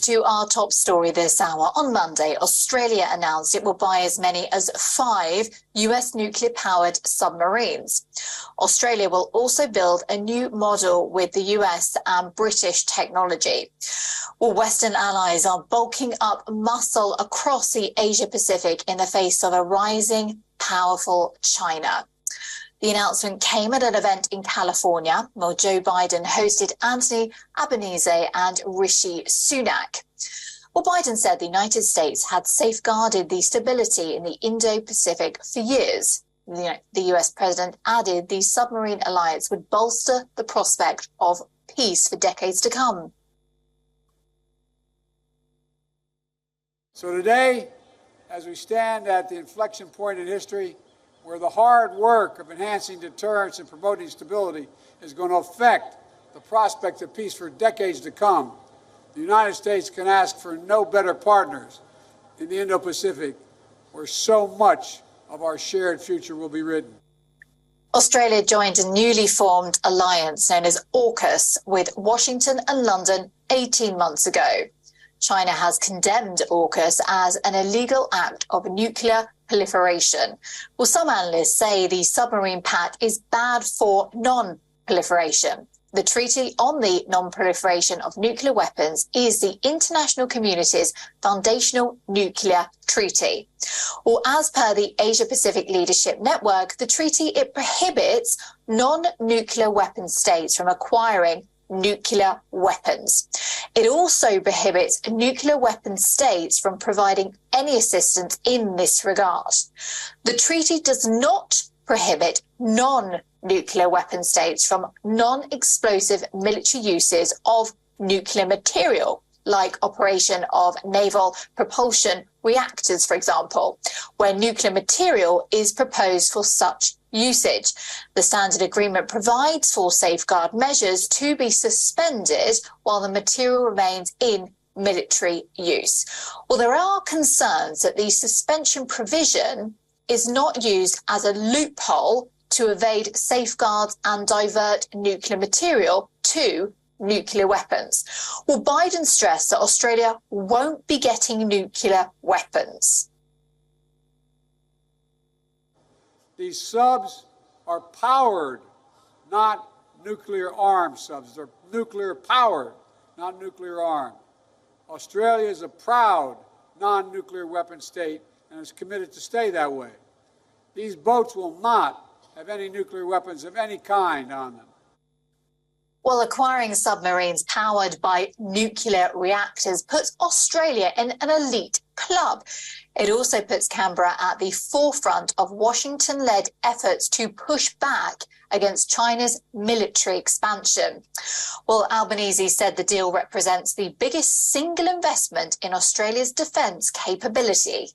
to our top story this hour. On Monday, Australia announced it will buy as many as 5 US nuclear-powered submarines. Australia will also build a new model with the US and British technology. Well, Western allies are bulking up muscle across the Asia-Pacific in the face of a rising, powerful China. The announcement came at an event in California where Joe Biden hosted Anthony Albanese and Rishi Sunak. Well, Biden said the United States had safeguarded the stability in the Indo-Pacific for years. The US president added the submarine alliance would bolster the prospect of peace for decades to come. So today, as we stand at the inflection point in history, where the hard work of enhancing deterrence and promoting stability is going to affect the prospect of peace for decades to come, the United States can ask for no better partners in the Indo-Pacific, where so much of our shared future will be written. Australia joined a newly formed alliance known as AUKUS with Washington and London 18 months ago. China has condemned AUKUS as an illegal act of nuclear proliferation. Well, some analysts say the submarine pact is bad for non-proliferation. The Treaty on the Non-Proliferation of Nuclear Weapons is the international community's foundational nuclear treaty. Well, as per the Asia-Pacific Leadership Network, the treaty, it prohibits non-nuclear weapon states from acquiring nuclear weapons. It also prohibits nuclear weapon states from providing any assistance in this regard. The treaty does not prohibit non-nuclear weapon states from non-explosive military uses of nuclear material, like operation of naval propulsion reactors, for example, where nuclear material is proposed for such usage. The standard agreement provides for safeguard measures to be suspended while the material remains in military use. Well, there are concerns that the suspension provision is not used as a loophole to evade safeguards and divert nuclear material to nuclear weapons. Well, Biden stressed that Australia won't be getting nuclear weapons. These subs are powered, not nuclear-armed subs. They're nuclear-powered, not nuclear-armed. Australia is a proud non-nuclear weapon state and is committed to stay that way. These boats will not have any nuclear weapons of any kind on them. Well, acquiring submarines powered by nuclear reactors puts Australia in an elite club. It also puts Canberra at the forefront of Washington-led efforts to push back against China's military expansion. Well, Albanese said the deal represents the biggest single investment in Australia's defence capability.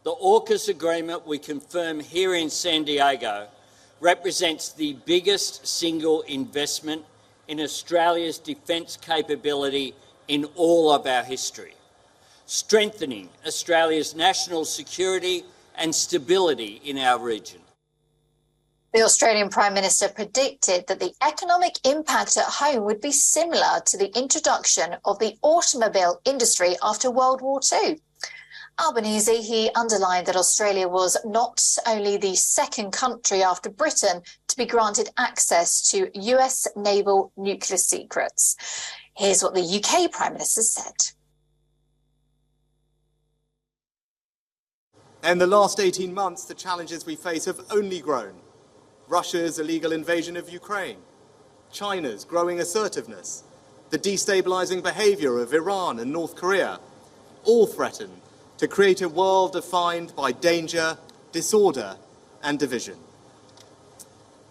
The AUKUS agreement we confirm here in San Diego represents the biggest single investment in Australia's defence capability in all of our history, strengthening Australia's national security and stability in our region. The Australian Prime Minister predicted that the economic impact at home would be similar to the introduction of the automobile industry after World War II. Albanese, he underlined that Australia was not only the second country after Britain to be granted access to US naval nuclear secrets. Here's what the UK Prime Minister said. In the last 18 months, the challenges we face have only grown. Russia's illegal invasion of Ukraine, China's growing assertiveness, the destabilizing behavior of Iran and North Korea, all threaten to create a world defined by danger, disorder, and division.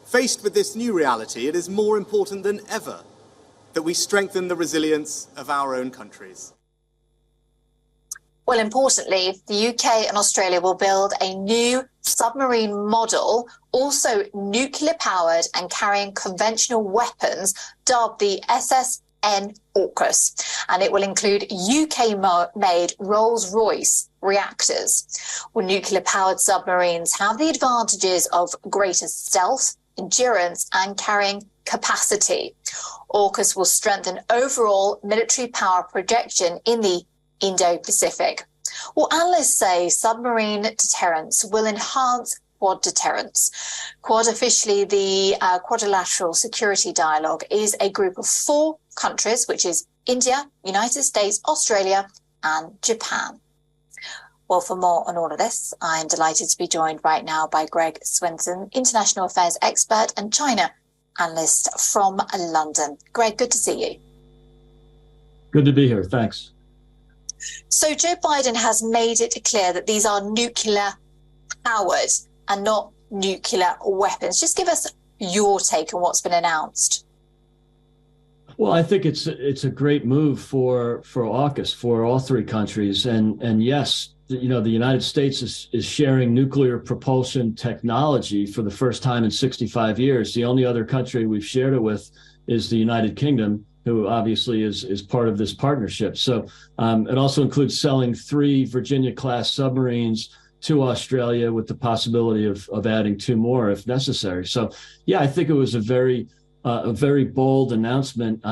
Faced with this new reality, it is more important than ever that we strengthen the resilience of our own countries. Well, importantly, the UK and Australia will build a new submarine model, also nuclear-powered and carrying conventional weapons, dubbed the SSN AUKUS, and it will include UK-made Rolls-Royce reactors. Well, nuclear-powered submarines have the advantages of greater stealth, endurance, and carrying capacity. AUKUS will strengthen overall military power projection in the Indo-Pacific. Well, analysts say submarine deterrence will enhance Quad deterrence. Quad, officially the Quadrilateral Security Dialogue, is a group of 4 countries, which is India, United States, Australia and Japan. Well, for more on all of this, I'm delighted to be joined right now by Greg Swenson, international affairs expert and China analyst from London. Greg, good to see you. Good to be here. Thanks. So Joe Biden has made it clear that these are nuclear powered and not nuclear weapons. Just give us your take on what's been announced. Well, I think it's a great move for AUKUS, for all 3 countries. And yes, the United States is sharing nuclear propulsion technology for the first time in 65 years. The only other country we've shared it with is the United Kingdom, who obviously is part of this partnership. So it also includes selling 3 Virginia-class submarines to Australia with the possibility of adding 2 more if necessary. So, yeah, I think it was a very bold announcement.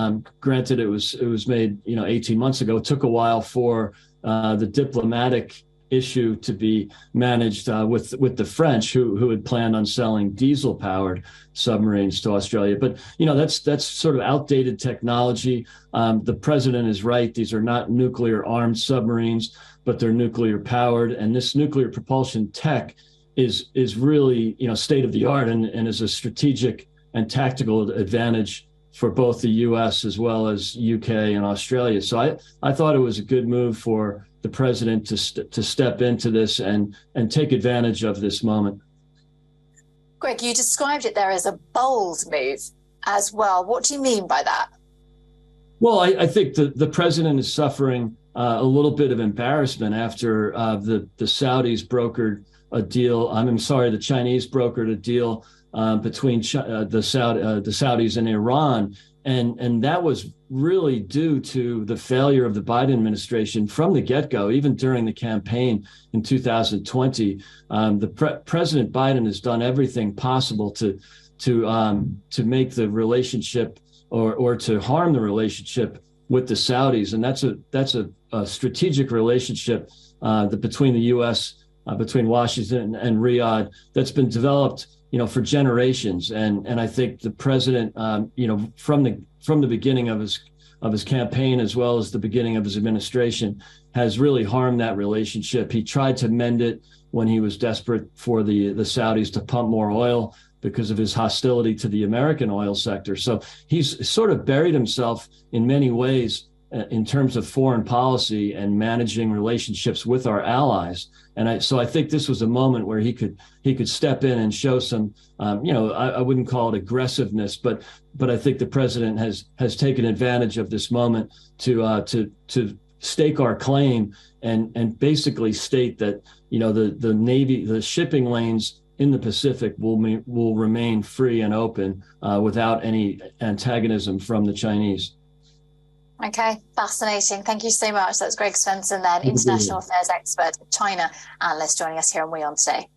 Granted, it was made 18 months ago. It took a while for the diplomatic issue to be managed with the French, who had planned on selling diesel-powered submarines to Australia. But that's sort of outdated technology. The president is right; these are not nuclear-armed submarines, but they're nuclear-powered, and this nuclear propulsion tech is really state of the art and is a strategic and tactical advantage for both the U.S. as well as UK and Australia. So I thought it was a good move for the president to step into this and take advantage of this moment. Greg, you described it there as a bold move as well. What do you mean by that? Well, I think the president is suffering a little bit of embarrassment after the Saudis brokered a deal. The Chinese brokered a deal between the Saudis and Iran. And that was really due to the failure of the Biden administration from the get-go. Even during the campaign in 2020, President Biden has done everything possible to make the relationship or to harm the relationship with the Saudis. And that's a strategic relationship between the U.S., between Washington and Riyadh, that's been developed for generations. And I think the president, from the beginning of his campaign, as well as the beginning of his administration, has really harmed that relationship. He tried to mend it when he was desperate for the Saudis to pump more oil because of his hostility to the American oil sector. So he's sort of buried himself in many ways in terms of foreign policy and managing relationships with our allies. And so I think this was a moment where he could step in and show some, I wouldn't call it aggressiveness, but I think the president has taken advantage of this moment to stake our claim and basically state that the Navy, the shipping lanes in the Pacific will remain free and open without any antagonism from the Chinese. Okay, fascinating. Thank you so much. That's Greg Swenson, then international affairs expert, China analyst, joining us here on WION today.